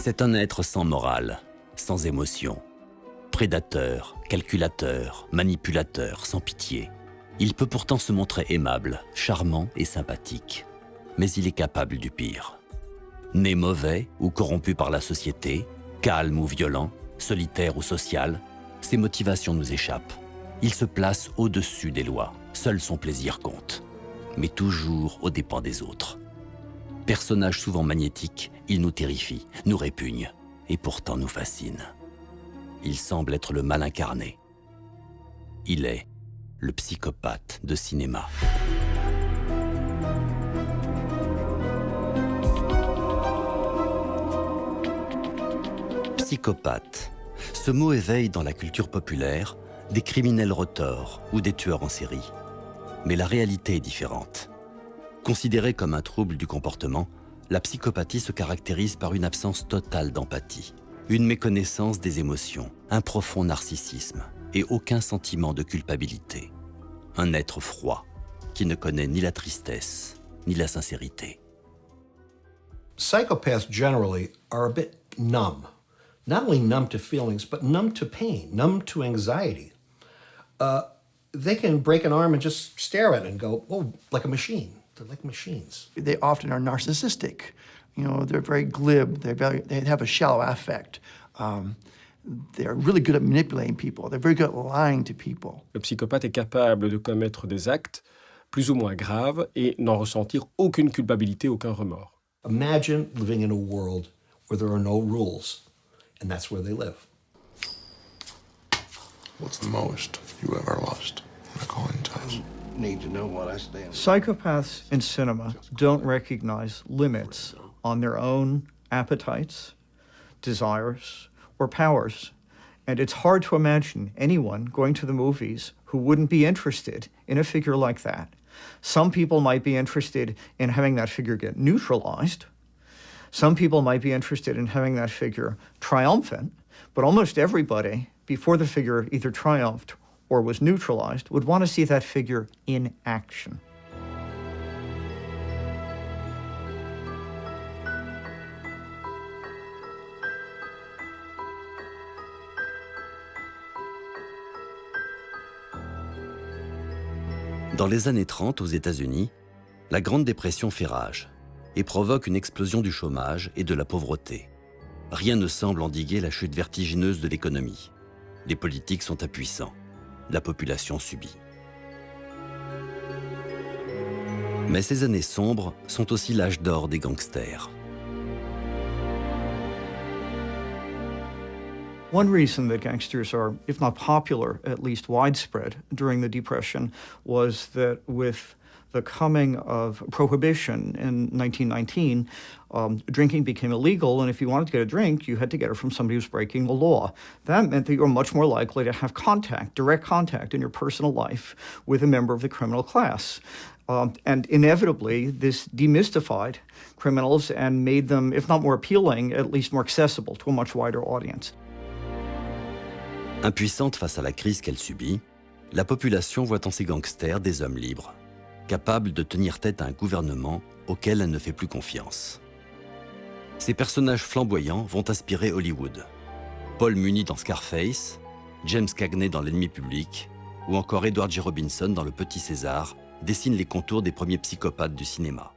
C'est un être sans morale, sans émotion. Prédateur, calculateur, manipulateur, sans pitié. Il peut pourtant se montrer aimable, charmant et sympathique. Mais il est capable du pire. Né mauvais ou corrompu par la société, calme ou violent, solitaire ou social, ses motivations nous échappent. Il se place au-dessus des lois. Seul son plaisir compte. Mais toujours aux dépens des autres. Personnage souvent magnétique, il nous terrifie, nous répugne et pourtant nous fascine. Il semble être le mal incarné. Il est le psychopathe de cinéma. Psychopathe. Ce mot éveille dans la culture populaire des criminels retors ou des tueurs en série. Mais la réalité est différente. Considérée comme un trouble du comportement, la psychopathie se caractérise par une absence totale d'empathie, une méconnaissance des émotions, un profond narcissisme et aucun sentiment de culpabilité. Un être froid qui ne connaît ni la tristesse ni la sincérité. Psychopaths generally are a bit numb. Not only numb to feelings, but numb to pain, numb to anxiety. They can break an arm and just stare at it and go, oh, like a machine. They're like machines. They often are narcissistic. You know, they're very glib. They have a shallow affect. They're really good at manipulating people. They're very good at lying to people. Le psychopathe est capable de commettre des actes plus ou moins graves et n'en ressentir aucune culpabilité, aucun remords. Imagine living in a world where there are no rules, and that's where they live. What's the most you ever lost in a coin toss? Need to know what I stand. Psychopaths in cinema don't recognize limits on their own appetites, desires, or powers. And it's hard to imagine anyone going to the movies who wouldn't be interested in a figure like that. Some people might be interested in having that figure get neutralized. Some people might be interested in having that figure triumphant, but almost everybody, before the figure either triumphed or was neutralized, would want to see that figure in action. Dans les années 30 aux États-Unis, la Grande Dépression fait rage et provoque une explosion du chômage et de la pauvreté. Rien ne semble endiguer la chute vertigineuse de l'économie. Les politiques sont impuissants. La population subit. Mais ces années sombres sont aussi l'âge d'or des gangsters. One reason that gangsters are, if not popular, at least widespread during the Depression was that with the coming of prohibition in 1919, drinking became illegal, and if you wanted to get a drink, you had to get it from somebody who's breaking the law. That meant that you were much more likely to have contact, direct contact in your personal life with a member of the criminal class. And inevitably, this demystified criminals and made them, if not more appealing, at least more accessible to a much wider audience. Impuissante face à la crise qu'elle subit, la population voit en ces gangsters des hommes libres, capables de tenir tête à un gouvernement auquel elle ne fait plus confiance. Ces personnages flamboyants vont inspirer Hollywood. Paul Muni dans Scarface, James Cagney dans L'ennemi public, ou encore Edward G. Robinson dans Le Petit César, dessinent les contours des premiers psychopathes du cinéma.